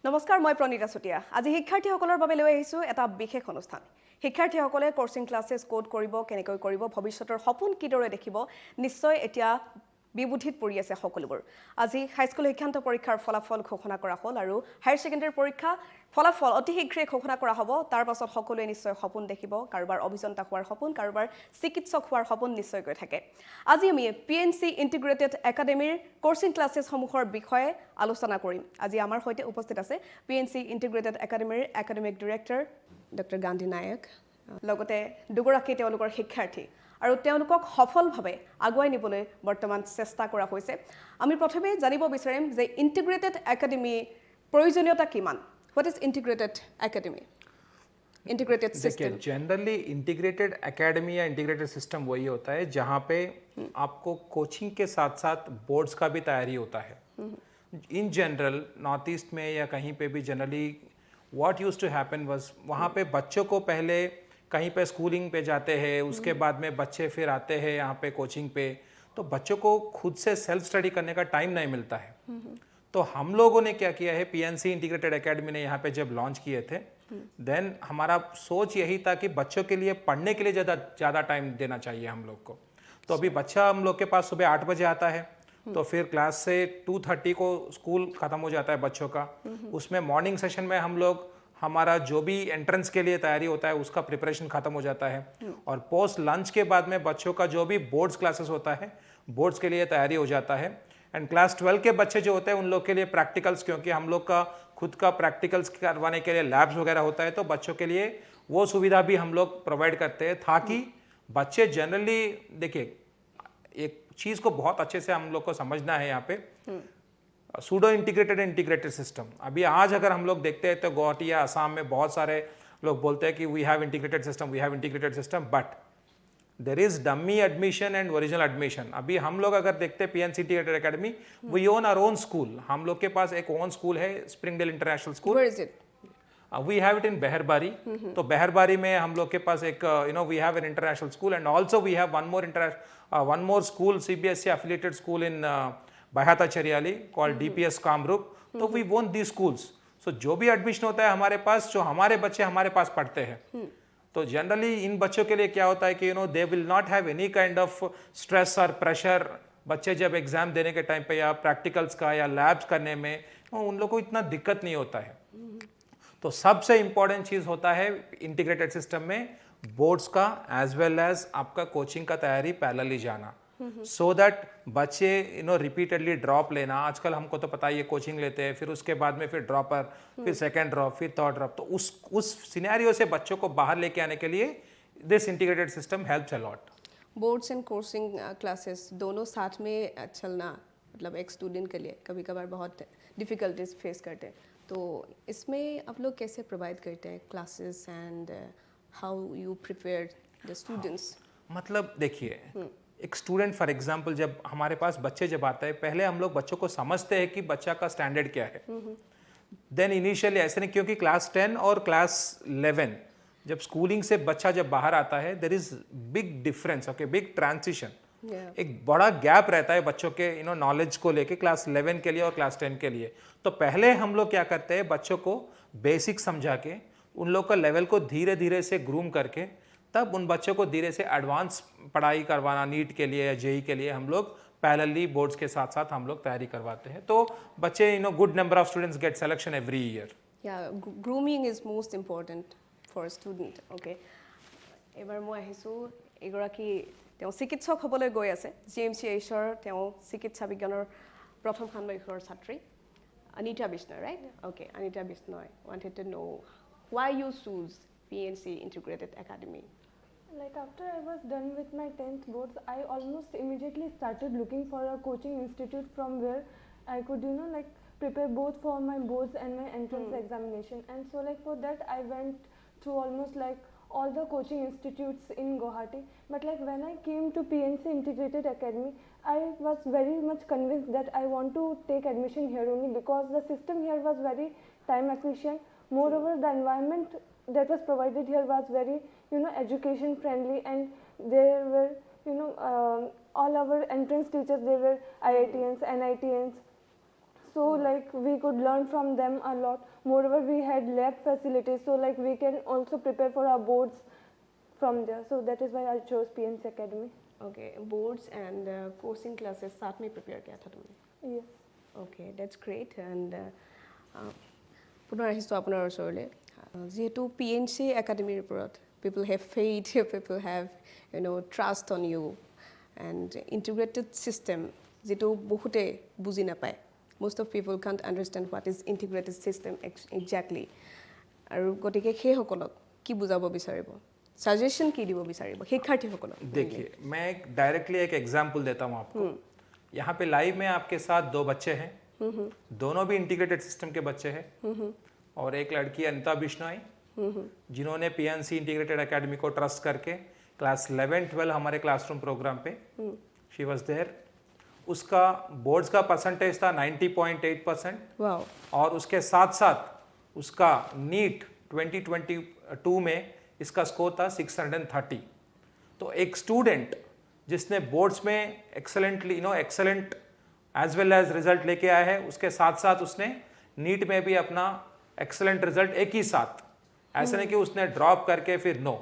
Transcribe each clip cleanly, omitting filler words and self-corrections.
নমস্কাৰ মই প্ৰণীতা চুটিয়া আজি শিক্ষাৰ্থীসকলৰ বাবে লৈ আহিছো এটা বিশেষ অনুষ্ঠান শিক্ষাৰ্থীসকলে কোচিং ক্লাছেছ কোড কৰিব কেনেকৈ কৰিব ভৱিষ্যতৰ সপোন কিদৰে দেখিব নিশ্চয় এতিয়া বিবুধিত পৰি আছে সকলোবোৰ আজি হাইস্কুল শিক্ষান্ত পৰীক্ষাৰ ফলাফল ঘোষণা কৰা হ'ল আৰু হায়াৰ সেকেন্ডাৰী পৰীক্ষা ফলাফল অতি শীঘ্ৰে ঘোষণা কৰা হ'ব তাৰ পাছত সকলোৱে নিশ্চয় সপোন দেখিব কাৰোবাৰ অভিযন্তা হোৱাৰ সপোন কাৰোবাৰ চিকিৎসক হোৱাৰ সপোন নিশ্চয়কৈ থাকে আজি আমি পিএনসি ইন্টিগ্ৰেটেড একাডেমীৰ কোচিং ক্লাছেছ সমূহৰ বিষয়ে আলোচনা কৰিম আজি আমাৰ সৈতে উপস্থিত আছে পিএনসি ইন্টিগ্ৰেটেড একাডেমীৰ একাডেমিক ডাইৰেক্টৰ ডক্টৰ গান্ধী নায়ক লগতে দুগৰাকী তেওঁলোকৰ শিক্ষাৰ্থী আৰু তেওঁলোকক সফলভাৱে আগুৱাই নিবলৈ বৰ্তমান চেষ্টা কৰা হৈছে আমি প্ৰথমে জানিব বিচাৰিম যে ইন্টিগ্ৰেটেড একাডেমী প্ৰয়োজনীয়তা কিমান What is integrated academy? Integrated system. देखिए जनरली इंटीग्रेटेड एकेडमी या इंटीग्रेटेड सिस्टम वही होता है जहाँ पे आपको कोचिंग के साथ साथ बोर्ड्स का भी तैयारी होता है इन जनरल नॉर्थ ईस्ट में या कहीं पे भी generally what used to happen was वहाँ पे बच्चों को पहले कहीं पे स्कूलिंग पे जाते हैं उसके बाद में बच्चे फिर आते हैं यहाँ पे कोचिंग पे तो बच्चों को खुद से सेल्फ स्टडी करने का टाइम नहीं मिलता है तो हम लोगों ने क्या किया है पीएनसी इंटीग्रेटेड एकेडमी ने यहाँ पे जब लॉन्च किए थे देन हमारा सोच यही था कि बच्चों के लिए पढ़ने के लिए ज़्यादा टाइम देना चाहिए हम लोग को तो अभी बच्चा हम लोग के पास सुबह 8 बजे आता है तो फिर क्लास से 2:30 को स्कूल ख़त्म हो जाता है बच्चों का उसमें मॉर्निंग सेशन में हम लोग हमारा जो भी एंट्रेंस के लिए तैयारी होता है उसका प्रिपरेशन खत्म हो जाता है और पोस्ट लंच के बाद में बच्चों का जो भी बोर्ड्स क्लासेस होता है बोर्ड्स के लिए तैयारी हो जाता है एंड क्लास 12 के बच्चे जो होते हैं उन लोग के लिए प्रैक्टिकल्स क्योंकि हम लोग का खुद का प्रैक्टिकल्स करवाने के लिए लैब्स वगैरह होता है तो बच्चों के लिए वो सुविधा भी हम लोग प्रोवाइड करते हैं ताकि बच्चे जनरली देखिए एक चीज़ को बहुत अच्छे से हम लोग को समझना है यहाँ पे सूडो इंटीग्रेटेड सिस्टम अभी आज अगर हम लोग देखते हैं तो गुवाहाटी या असम में बहुत सारे लोग बोलते हैं कि we have integrated system but there is dummy admission and original admission अभी हम लोग अगर देखते हैं PNC integrated academy we own our own school हम लोग के पास एक ओन स्कूल है Springdale International School we have it in Beharbari तो बेहरबारी में हम लोग के पास एक we have an international school and also we have one more school CBSE affiliated school in Baihata चरियाली called DPS Kamrup तो वी वोन दी स्कूल्स सो जो भी एडमिशन होता है हमारे पास जो हमारे बच्चे हमारे पास पढ़ते हैं तो जनरली इन बच्चों के लिए क्या होता है कि they will not have any kind of stress और प्रेशर बच्चे जब एग्जाम देने के टाइम पे या प्रैक्टिकल्स का या लैब्स करने में उन लोगों को इतना दिक्कत नहीं होता है तो सबसे इंपॉर्टेंट चीज़ होता है इंटीग्रेटेड सिस्टम में बोर्ड्स का एज वेल एज आपका कोचिंग का तैयारी पैरेलली जाना सो दैट बच्चे रिपीटेडली ड्रॉप लेना आजकल हमको तो पता ही है कोचिंग लेते हैं फिर उसके बाद में फिर ड्रॉपर फिर सेकंड ड्रॉप फिर थर्ड ड्रॉप तो उस सिनेरियो से बच्चों को बाहर लेके आने के लिए this integrated system helps a lot boards and coaching classes दोनों साथ में चलना मतलब एक स्टूडेंट के लिए कभी कभार बहुत डिफ़िकल्टीज फेस करते हैं तो इसमें आप लोग कैसे प्रोवाइड करते हैं classes and how you prepare the students मतलब देखिए एक स्टूडेंट फॉर एग्जांपल जब हमारे पास बच्चे जब आते हैं पहले हम लोग बच्चों को समझते हैं कि बच्चा का स्टैंडर्ड क्या है देन इनिशियली ऐसे नहीं क्योंकि क्लास 10 और क्लास 11 जब स्कूलिंग से बच्चा जब बाहर आता है there is big difference okay big transition एक बड़ा गैप रहता है बच्चों के नॉलेज को लेके क्लास 11 के लिए और क्लास 10 के लिए तो पहले हम लोग क्या करते हैं बच्चों को बेसिक समझा के उन लोग का लेवल को धीरे धीरे से ग्रूम करके तब उन बच्चों को धीरे से एडवांस पढ़ाई करवाना नीट के लिए या जेई के लिए हम लोग पैरेलली बोर्ड्स के साथ साथ हम लोग तैयारी करवाते हैं तो बच्चे good number of students get selection every year या grooming is most important for student okay এবাৰ মই আহিছোঁ এগৰাকী তেওঁ চিকিৎসক হ'বলৈ গৈ আছে GMCHৰ তেওঁ চিকিৎসা বিজ্ঞানৰ প্ৰথম ষান্মাসিকৰ ছাত্ৰী Anita Bisnoy, right? Okay, Anita Bisnoy wanted to know why you choose PNC Integrated Academy. Like after I was done with my 10th boards, I almost immediately started looking for a coaching institute from where I could, like prepare both for my boards and my entrance examination. And so like for that, I went through almost like all the coaching institutes in Guwahati. But like when I came to PNC Integrated Academy, I was very much convinced that I want to take admission here only because the system here was very time efficient. Moreover, the environment that was provided here was very education friendly and there were all our entrance teachers they were IITians, NITians So like we could learn from them a lot. Moreover, we had lab facilities, so like we can also prepare for our boards from there. So that is why I chose PNC Academy. Okay boards and coaching classes साथ में prepare किया था तुमने Yes. Okay that's great and পুনৰ আহিছোঁ আপোনাৰ ওচৰলৈ যিহেতু PNC একাডেমীৰ ওপৰত people have faith people have trust on you and integrated system যিটো বহুতে বুজি নাপায় most of people can't understand what is integrated system exactly আৰু গতিকে সেইসকলক কি বুজাব বিচাৰিব सजेशन की দিব বিচাৰিব শিক্ষাৰ্থীসকলক देखिए मैं डायरेक्टली एक एग्जांपल देता हूँ आपको यहाँ पे लाइव में आपके साथ 2 बच्चे हैं दोनों भी इंटीग्रेटेड सिस्टम के बच्चे हैं और एक लड़की अनिता बिश्नोई जिन्होंने PNC इंटीग्रेटेड एकेडमी को ट्रस्ट करके क्लास 11-12 हमारे क्लासरूम प्रोग्राम पे शी वॉज देयर उसका बोर्ड्स का परसेंटेज था 90.8% वाओ और उसके साथ साथ उसका नीट 2022 में इसका स्कोर था 630 तो एक स्टूडेंट जिसने बोर्ड्स में excellently excellent as well as result लेके आया है उसके साथ साथ उसने नीट में भी अपना एक्सेलेंट रिजल्ट एक ही साथ ऐसा नहीं कि उसने ड्रॉप करके फिर no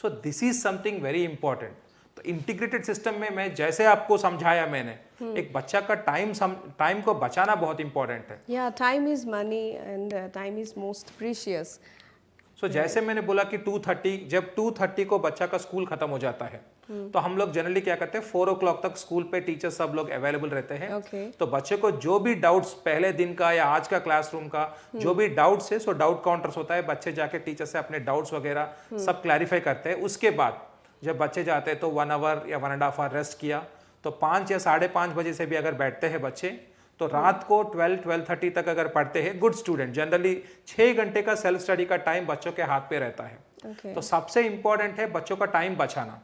so this is something very important तो इंटीग्रेटेड सिस्टम में मैं जैसे आपको समझाया मैंने एक बच्चा का टाइम को बचाना बहुत इंपॉर्टेंट है या time is money and time is most precious so जैसे मैंने बोला कि 2:30 जब 2:30 को बच्चा का स्कूल खत्म हो जाता है तो हम लोग जनरली क्या करते हैं 4 o'clock तक स्कूल पे टीचर सब लोग अवेलेबल रहते हैं Okay. तो बच्चे को जो भी डाउट्स पहले दिन का या आज का क्लासरूम का जो भी डाउट्स है सो डाउट काउंटर्स होता है बच्चे जाके टीचर से अपने डाउट्स वगैरह सब क्लैरिफाई करते हैं उसके बाद जब बच्चे जाते हैं तो 1 hour या 1.5 hour रेस्ट किया तो 5 या 5:30 बजे से भी अगर बैठते हैं बच्चे तो रात को 12-12:30 तक अगर पढ़ते हैं गुड स्टूडेंट जनरली 6 घंटे का सेल्फ स्टडी का टाइम बच्चों के हाथ पे रहता है Okay. तो सबसे इंपॉर्टेंट है बच्चों का टाइम बचाना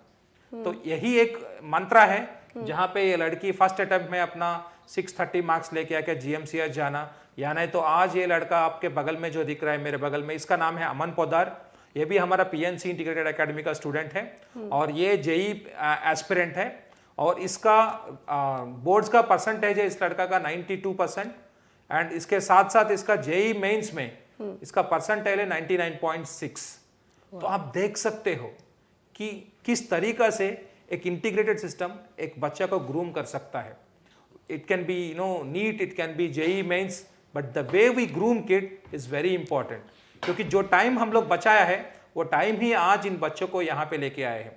तो यही एक मंत्र है जहाँ पे ये लड़की फर्स्ट अटेम्प्ट में अपना 630 मार्क्स लेके आके GMCH जाना या नहीं तो आज ये लड़का आपके बगल में जो दिख रहा है मेरे बगल में इसका नाम है अमन पोदार ये भी हमारा PNC इंटीग्रेटेड एकेडमी का स्टूडेंट है और ये JEE एस्पिरेंट है और इसका बोर्ड्स का परसेंटेज है इस लड़का का 92% एंड इसके साथ साथ इसका JEE मेंस में इसका परसेंटेज है 99.6 तो आप देख सकते हो कि किस तरीका से एक इंटीग्रेटेड सिस्टम एक बच्चा को ग्रूम कर सकता है it can be NEET it can be JEE mains but the way we groom kid is very important क्योंकि जो टाइम हम लोग बचाया है वो टाइम ही आज इन बच्चों को यहाँ पे लेके आए हैं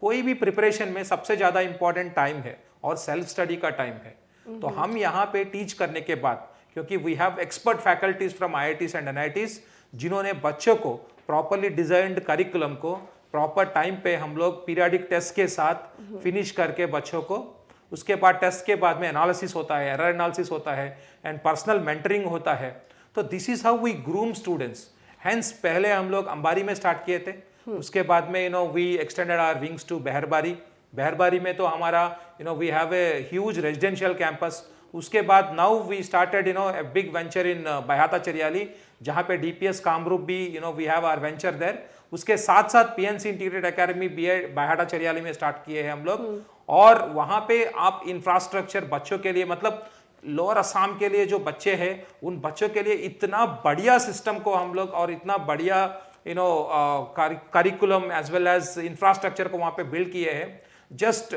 कोई भी प्रिपरेशन में सबसे ज़्यादा इंपॉर्टेंट टाइम है और सेल्फ स्टडी का टाइम है तो हम यहाँ पे टीच करने के बाद क्योंकि we have expert faculties from IITs and NITs जिन्होंने बच्चों को प्रॉपरली डिजाइंड करिकुलम को प्रॉपर टाइम पे हम लोग पीरियडिक टेस्ट के साथ फिनिश करके बच्चों को उसके बाद टेस्ट के बाद में एनालिसिस होता है एरर एनालिसिस होता है एंड पर्सनल मेंटरिंग होता है तो this is how we groom students hence पहले हम लोग अंबारी में स्टार्ट किए थे उसके बाद में we extended our wings to Beharbari में तो हमारा we have a huge residential campus उसके बाद now we started a big venture in Baihata Chariali जहाँ पे DPS कामरूप भी we have our venture there उसके साथ साथ PNC integrated academy Baihata Chariali में स्टार्ट किए हैं हम लोग और वहाँ पे आप इंफ्रास्ट्रक्चर बच्चों के लिए मतलब लोअर असम के लिए जो बच्चे हैं उन बच्चों के लिए इतना बढ़िया सिस्टम को हम लोग और इतना बढ़िया curriculum as well as infrastructure को वहाँ पे बिल्ड किए हैं just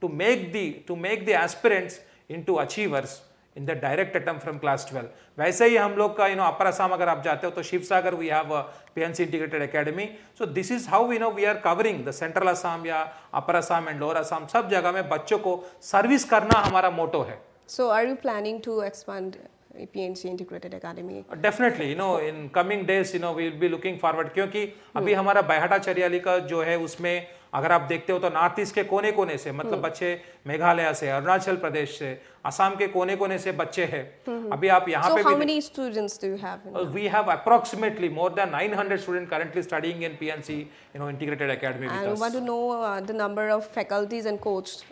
to make the aspirants into achievers in the direct attempt from class 12 वैसे ही हम लोग का अपर असम अगर आप जाते हो तो Sivasagar we have PNC integrated academy so this is how we are covering the central Assam या upper Assam and lower Assam सब जगह में बच्चों को सर्विस करना हमारा मोटो है so are you planning to expand PNC integrated academy definitely in coming days we will be looking forward क्योंकि अभी हमारा बाह्याता चरियाली का जो है उसमें अगर आप देखते हो तो नॉर्थ ईस्ट के कोने कोने से मतलब बच्चे मेघालय से अरुणाचल प्रदेश से असम के कोने कोने से बच्चे हैं अभी आप यहाँ So पे how many students do you have? we have approximately more than 900 students currently studying in PNC integrated academy with And us. want to know the number of faculties and coaches.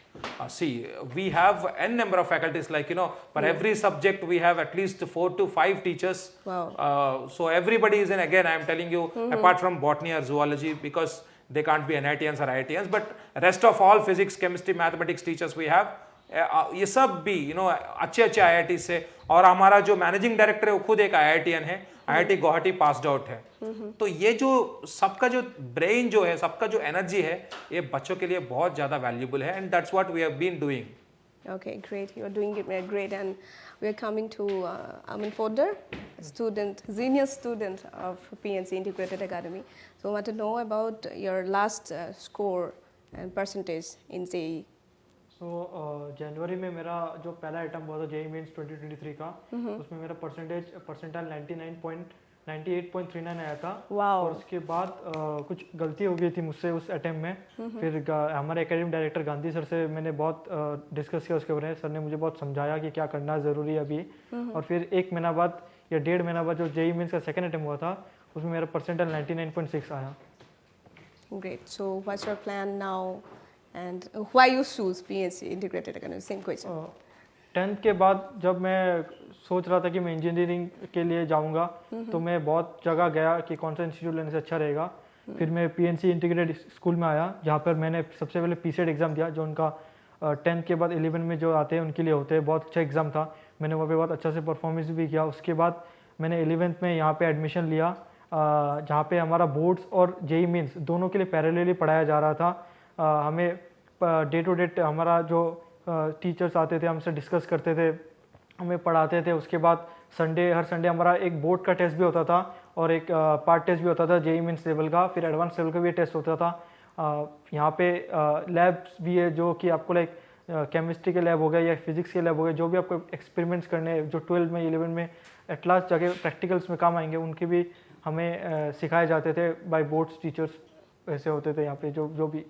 See, we have n number of faculties like for every subject we have at least 4 to 5 teachers. Wow. So everybody is in again I am telling you apart from botany or zoology because they can't be NITians or IITians but rest of all physics, chemistry, mathematics teachers we have ये सब भी अच्छे अच्छे IIT से, और हमारा जो managing director है वो खुद एक IITian है, IIT गुवाहाटी पास्ड आउट है। तो ये जो सबका जो ब्रेन जो है, सबका जो एनर्जी है, ये बच्चों के लिए बहुत ज़्यादा वैल्यूबल है, and that's what we have been doing. Okay, great. You are doing it great, and we are coming to Amin Fodder, student, senior student of PNC Integrated Academy. So I want to know about your last score and percentage in JEE. सो जनवरी में मेरा जो पहला item हुआ था JEE mains 2023 का, उसमें मेरा percentile 98.39 आया था। Wow. और उसके बाद कुछ गलती हो गई थी मुझसे उस अटेम्प्ट में। फिर हमारे एकेडमिक डायरेक्टर गांधी सर से मैंने बहुत डिस्कस किया उसके बारे में। सर ने मुझे बहुत समझाया कि क्या करना ज़रूरी है अभी। और फिर 1 महीना बाद या 1.5 महीना बाद जो जेई मेंस का सेकंड अटेम्प्ट हुआ था, उसमें मेरा परसेंटाइल 99.6 आया। Great. So what's your plan now, and why you choose PNC Integrated Academy? Same question. 10th के बाद जब मैं सोच रहा था कि मैं इंजीनियरिंग के लिए जाऊंगा, तो मैं बहुत जगह गया कि कौन सा इंस्टीट्यूट लेने से अच्छा रहेगा। फिर मैं PNC इंटीग्रेटेड स्कूल में आया, जहाँ पर मैंने सबसे पहले PCET एग्ज़ाम दिया, जो उनका 10th के बाद 11 में जो आते हैं उनके लिए होते हैं। बहुत अच्छा एग्ज़ाम था, मैंने वहाँ पे बहुत अच्छा से परफॉर्मेंस भी किया। उसके बाद मैंने 11th में यहाँ पे एडमिशन लिया, जहाँ पे हमारा बोर्ड्स और जेई मेंस दोनों के लिए पैरेलली पढ़ाया जा रहा था। हमें डे टू डे हमारा जो टीचर्स आते थे, हमसे डिस्कस करते थे, हमें पढ़ाते थे। उसके बाद हर संडे हमारा एक बोर्ड का टेस्ट भी होता था और एक पार्ट टेस्ट भी होता था जेई मेंस लेवल का। फिर एडवांस लेवल का भी टेस्ट होता था। यहाँ पे लैब्स भी है, जो कि आपको लाइक केमिस्ट्री के लैब हो गए या फिजिक्स के लैब हो गए, जो भी आपको एक्सपेरिमेंट्स करने जो 12 में 11 में एट लास्ट जाके प्रैक्टिकल्स में काम आएंगे, उनके भी हमें सिखाए जाते थे बाय बोर्ड्स टीचर्स। ऐसे होते थे यहाँ पे जो भी।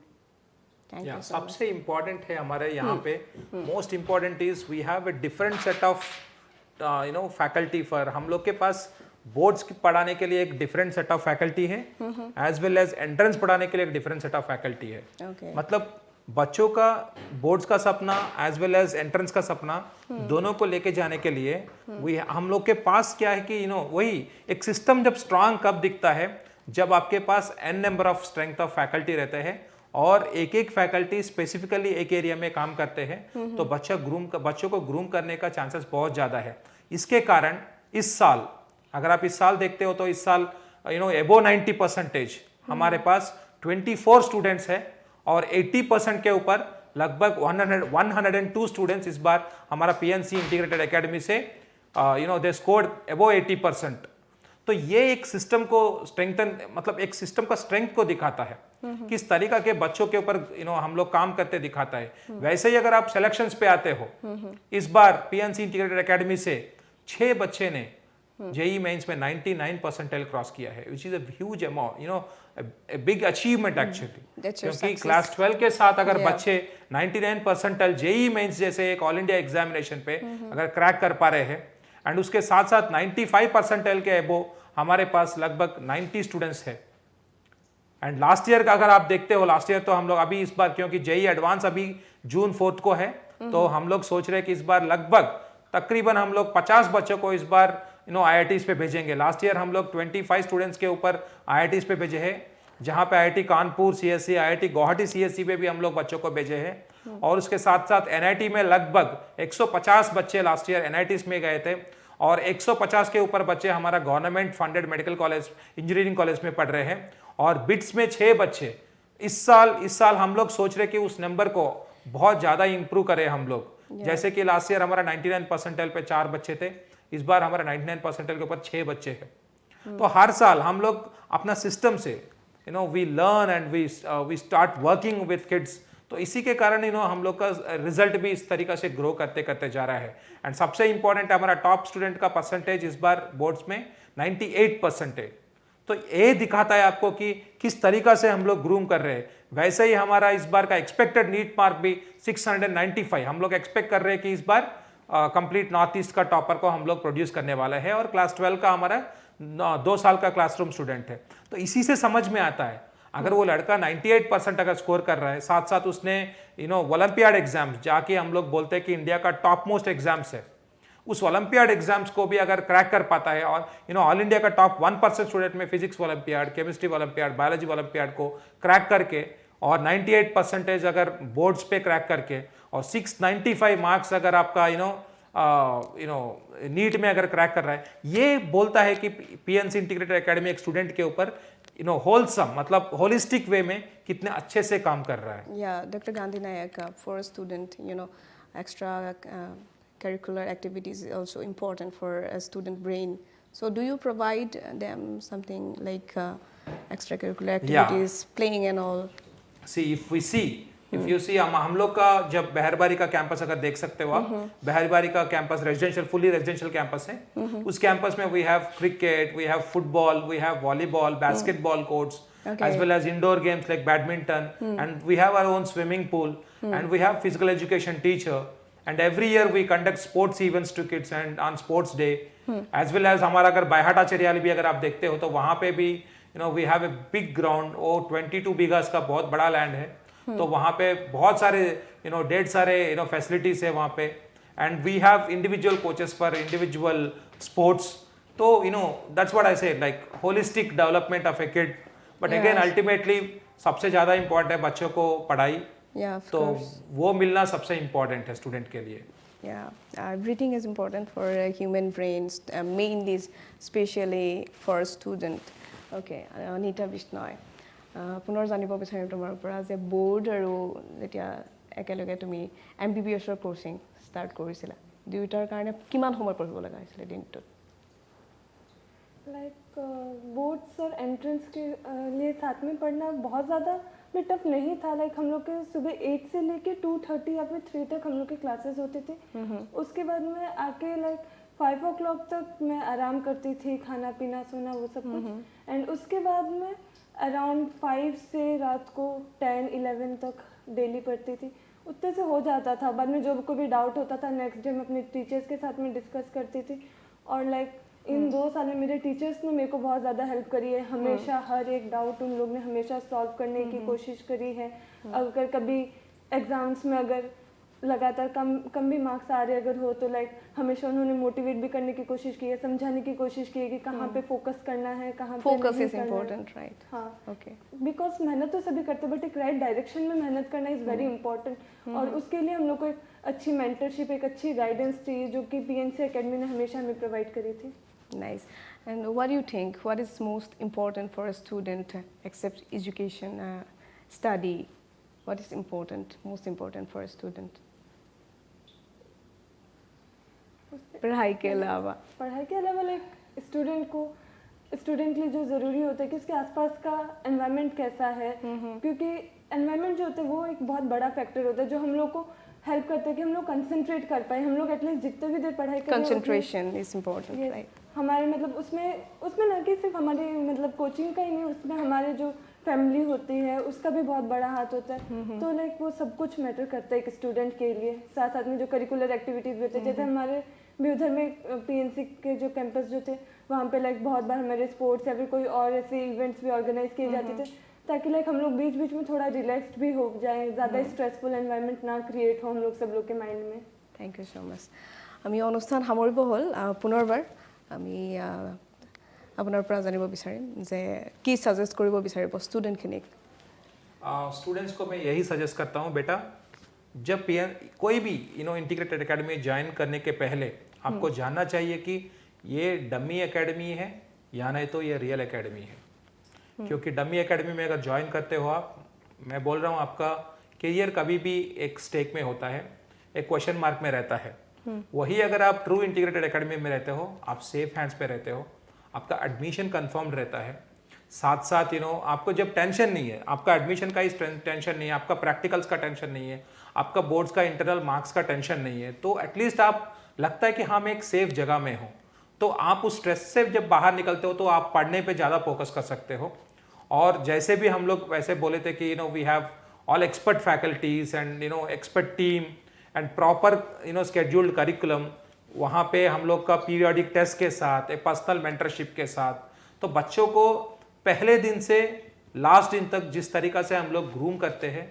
Thank you so much. सबसे इम्पोर्टेंट है हमारे यहाँ पे, most important is we have a different set of faculty. For हम लोग के पास बोर्ड्स पढ़ाने के लिए एक डिफरेंट सेट ऑफ फैकल्टी है, एज वेल एज एंट्रेंस पढ़ाने के लिए एक डिफरेंट सेट ऑफ फैकल्टी है। Okay. मतलब बच्चों का बोर्ड्स का सपना एज वेल एज एंट्रेंस का सपना दोनों को लेके जाने के लिए हम लोग के पास क्या है कि वही एक सिस्टम जब स्ट्रांग कब दिखता है, जब आपके पास n number of strength of faculty रहते हैं और एक एक फैकल्टी स्पेसिफिकली एक एरिया में काम करते हैं, तो बच्चों को ग्रूम करने का चांसेस बहुत ज़्यादा है। इसके कारण इस साल अगर आप इस साल देखते हो तो इस साल एबो 90% हमारे पास 24 स्टूडेंट्स है और 80% के ऊपर लगभग 102 स्टूडेंट्स इस बार हमारा PNC इंटीग्रेटेड एकेडमी से दे स्कोर्ड एबो 80%। तो ये एक सिस्टम को स्ट्रेंथन, मतलब एक सिस्टम का स्ट्रेंथ को दिखाता है, किस तरीका के बच्चों के ऊपर हम लोग काम करते दिखाता है। वैसे ही अगर आप सिलेक्शंस पे आते हो, इस बार PNC इंटीग्रेटेड एकेडमी से 6 बच्चे ने जेई मेंस में 99 परसेंटाइल क्रॉस किया है, which is a huge amount, big achievement actually. क्योंकि क्लास 12 के साथ अगर बच्चे 99 परसेंटाइल जेई मेंस जैसे एक ऑल इंडिया एग्जामिनेशन पे अगर क्रैक कर पा रहे हैं, एंड उसके साथ साथ 95 परसेंटाइल के एबो हमारे पास लगभग 90 स्टूडेंट्स है। एंड लास्ट ईयर का अगर आप देखते हो, लास्ट ईयर तो हम लोग अभी इस बार क्योंकि जेई एडवांस अभी जून 4 को है, तो हम लोग सोच रहे हैं कि इस बार लगभग तकरीबन हम लोग 50 बच्चों को इस बार IITs पे भेजेंगे। लास्ट ईयर हम लोग 25 स्टूडेंट्स के ऊपर IITs पे भेजे हैं, जहाँ पे IIT Kanpur CSE, IIT Guwahati CSE पे भी हम लोग बच्चों को भेजे हैं। और उसके साथ साथ NIT में लगभग 150 बच्चे लास्ट ईयर NITs में गए थे और 150 के ऊपर बच्चे हमारा government funded medical college, engineering college में पढ़ रहे हैं। और बिट्स में 6 बच्चे इस साल हम लोग सोच रहे कि उस नंबर को बहुत ज़्यादा इंप्रूव करें हम लोग। जैसे कि लास्ट ईयर हमारा 99 परसेंटाइल पे 4 बच्चे थे, इस बार हमारा 99 परसेंटाइल के ऊपर 6 बच्चे हैं। तो हर साल हम लोग अपना सिस्टम से we learn and we start working with kids. तो इसी के कारण हम लोग का रिजल्ट भी इस तरीका से ग्रो करते करते जा रहा है। एंड सबसे इंपॉर्टेंट हमारा टॉप स्टूडेंट का परसेंटेज इस बार बोर्ड्स में 98%। तो ये दिखाता है आपको कि किस तरीका से हम लोग ग्रूम कर रहे हैं। वैसे ही हमारा इस बार का एक्सपेक्टेड नीट मार्क भी 695। हम लोग एक्सपेक्ट कर रहे हैं कि इस बार कंप्लीट नॉर्थ ईस्ट का टॉपर को हम लोग प्रोड्यूस करने वाला है। और क्लास 12 का हमारा 2 साल का क्लासरूम स्टूडेंट है। तो इसी से समझ में आता है, अगर वो लड़का 98% अगर स्कोर कर रहा है, साथ साथ उसने ओलंपियाड एग्जाम्स, जाके हम लोग बोलते हैं कि इंडिया का टॉप मोस्ट एग्जाम्स है, उस ओलंपियाड एग्जाम्स को भी अगर क्रैक कर पाता है और ऑल इंडिया का टॉप 1% स्टूडेंट में physics olympiad, chemistry olympiad, biology olympiad को क्रैक करके और 98% अगर बोर्ड्स पे क्रैक करके और 695 मार्क्स अगर आपका नीट में अगर क्रैक कर रहा है, ये बोलता है कि पीएनसी इंटीग्रेटेड एकेडमी एक स्टूडेंट के ऊपर होलसम मतलब होलिस्टिक वे में कितने अच्छे से काम कर रहा है। Yeah, Dr. Gandhi Nayak, for a student, extra curricular activities is also important for a student brain. So do you provide them something like extracurricular activities, playing and all? See, if you see हम लोग का जब बहरबारी का campus अगर देख सकते हो आप, बहरबारी का कैंपस फुली रेजिडेंशियल कैंपस है। उस कैंपस में we have cricket, we have football, we have volleyball, basketball courts, as well as indoor games like badminton, and we have our own swimming pool, and we have physical education teacher, and every year we conduct sports events to kids and on sports day, as well as हमारा अगर बायहाटा चेरियाली भी अगर आप देखते हो तो वहाँ पे भी we have a big ground, 22 बीघास का बहुत बड़ा लैंड है, तो वहाँ पे बहुत सारे ढेर सारे फैसिलिटीज है वहाँ पे, and we have individual coaches for individual sports, तो that's what I say like holistic development of a kid, but again ultimately सबसे ज़्यादा इम्पोर्टेंट है बच्चों को पढ़ाई, तो वो मिलना सबसे इम्पोर्टेंट है स्टूडेंट के लिए। Yeah, everything is important for human brains, mainly, especially for a student. Okay, Anita Bishnoi. পুনৰ জানিব বিচাৰিম তোমাৰ পৰা যে বোৰ্ড আৰু যেতিয়া একেলগে তুমি MBBSৰ কোচিং ষ্টাৰ্ট কৰিছিলা, দুয়োটাৰ কাৰণে কিমান সময় পঢ়িব লগা হৈছিলে দিনটোত? लाइक बोर्ड्स और एंट्रेंस के लिए साथ में पढ़ना बहुत ज़्यादा भी टफ नहीं था। लाइक हम लोग के सुबह 8 से लेके 2:30 या फिर 3 तक हम लोग के क्लासेस होते थे। उसके बाद में आके लाइक 5 o'clock तक मैं आराम करती थी, खाना पीना सोना वो सब कुछ, एंड उसके बाद में अराउंड 5 से रात को 10-11 तक डेली पढ़ती थी। उतने से हो जाता था। बाद में जो कोई भी डाउट होता था नेक्स्ट डे मैं अपने टीचर्स के साथ में डिस्कस करती थी, और लाइक इन 2 साल में मेरे टीचर्स ने मेरे को बहुत ज़्यादा हेल्प करी है। हमेशा हर एक डाउट उन लोग ने हमेशा सॉल्व करने की कोशिश करी है। अगर कभी एग्ज़ाम्स में अगर लगातार कम भी मार्क्स आ रहे अगर हो तो लाइक हमेशा उन्होंने मोटिवेट भी करने की कोशिश की है, समझाने की कोशिश की है कि कहाँ पे फोकस करना है, कहाँ पे फोकस इज इम्पोर्टेंट, राइट? हाँ, ओके, बिकॉज मेहनत तो सभी करते बट एक राइट डायरेक्शन में मेहनत करना इज़ वेरी इंपॉर्टेंट, और उसके लिए हम लोग को एक अच्छी मेंटरशिप, एक अच्छी गाइडेंस चाहिए जो कि पीएनसी एकेडमी ने हमेशा हमें प्रोवाइड करी थी। nice. And what do you think, what is most important for a student except education, study? What is most important for a student? पढ़ाई के अलावा लाइक स्टूडेंट के लिए जो ज़रूरी होता है कि उसके आसपास का एनवायरनमेंट कैसा है, क्योंकि एनवायरनमेंट जो होता है वो एक बहुत बड़ा फैक्टर होता है जो हम लोग को हेल्प करता है कि हम लोग कंसंट्रेट कर पाए। हम लोग एटलीस्ट जितने भी देर पढ़ाई करें, कंसंट्रेशन इज इम्पोर्टेंट, राइट? हमारे मतलब उसमें ना कि सिर्फ हमारे मतलब कोचिंग का ही नहीं, उसमें हमारे जो फैमिली होती है उसका भी बहुत बड़ा हाथ होता है। तो लाइक वो सब कुछ मैटर करता है एक स्टूडेंट के लिए। साथ साथ में जो करिकुलर एक्टिविटीज़ भी होती है, जैसे हमारे भी उधर में पीएनसी के जो कैंपस जो थे वहाँ पे लाइक बहुत बार हमारे स्पोर्ट्स या फिर कोई और ऐसे इवेंट्स भी ऑर्गेनाइज किए जाते थे, ताकि लाइक हम लोग बीच बीच में थोड़ा रिलैक्सड भी हो जाए, ज़्यादा स्ट्रेसफुल एनवायरनमेंट ना क्रिएट हो हम लोग सब लोग के माइंड में। Thank you so much. আমি অনুষ্ঠান সামৰিব হ'ল, পুনৰবাৰ আমি আপোনাৰ পৰা জানিব বিচাৰিম যে কি সাজেষ্ট কৰিব বিচাৰিব ষ্টুডেণ্টখিনিক? स्टूडेंट्स को मैं यही सजेस्ट करता हूँ, बेटा जब कोई भी इंटीग्रेटेड एकेडमी ज्वाइन करने के पहले आपको जानना चाहिए कि ये डमी एकेडमी है या नहीं तो ये रियल एकेडमी है। क्योंकि डमी एकेडमी में अगर ज्वाइन करते हो आप, मैं बोल रहा हूँ आपका करियर कभी भी एक स्टेक में होता है, एक क्वेश्चन मार्क में रहता है। वही अगर आप ट्रू इंटीग्रेटेड एकेडमी में रहते हो, आप सेफ हैंड्स पे रहते हो, आपका एडमिशन कंफर्म्ड रहता है। साथ साथ आपको जब टेंशन नहीं है, आपका एडमिशन का ही टेंशन नहीं है, आपका प्रैक्टिकल्स का टेंशन नहीं है, आपका बोर्ड्स का इंटरनल मार्क्स का टेंशन नहीं है, तो एटलीस्ट आप लगता है कि हम एक सेफ जगह में हो, तो आप उस स्ट्रेस से जब बाहर निकलते हो तो आप पढ़ने पे ज़्यादा फोकस कर सकते हो। और जैसे भी हम लोग वैसे बोले थे कि we have all expert faculties and expert team and proper scheduled curriculum, वहाँ पे हम लोग का पीरियोडिक टेस्ट के साथ, एक पर्सनल मेंटरशिप के साथ, तो बच्चों को पहले दिन से लास्ट दिन तक जिस तरीक़ा से हम लोग ग्रूम करते हैं,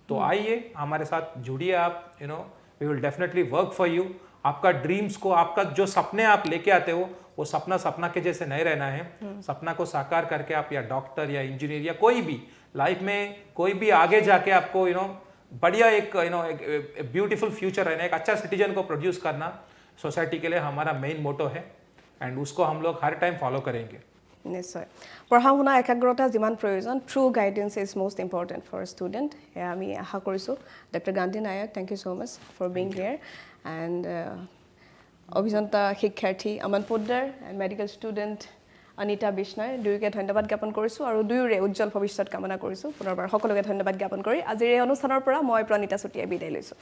तो आइए हमारे साथ जुड़िए आप, we will definitely work for you. आपका ड्रीम्स को, आपका जो सपने आप लेके आते हो वो सपना के जैसे नहीं रहना है। सपना को साकार करके आप या डॉक्टर या इंजीनियर या कोई भी लाइफ में कोई भी आगे जाके आपको बढ़िया एक ब्यूटीफुल फ्यूचर है ना, एक अच्छा सिटीजन को प्रोड्यूस करना सोसाइटी के लिए हमारा मेन मोटो है एंड उसको हम लोग हर टाइम फॉलो करेंगे। নিশ্চয় পঢ়া শুনা একাগ্ৰতা যিমান প্ৰয়োজন true guidance is most important for student সেয়া আমি আশা কৰিছোঁ। Doctor Gandhi Nayak, thank you so' much for being here and অভিযন্তা শিক্ষাৰ্থী Aman Poddar and medical student Anita Bishnoi দুয়োকে ধন্যবাদ জ্ঞাপন কৰিছোঁ আৰু দুয়োৰে উজ্জ্বল ভৱিষ্যত কামনা কৰিছোঁ। পুনৰবাৰ সকলোকে ধন্যবাদ জ্ঞাপন কৰি আজিৰ এই অনুষ্ঠানৰ পৰা মই প্ৰণীতা চুতীয়াই বিদায় লৈছোঁ।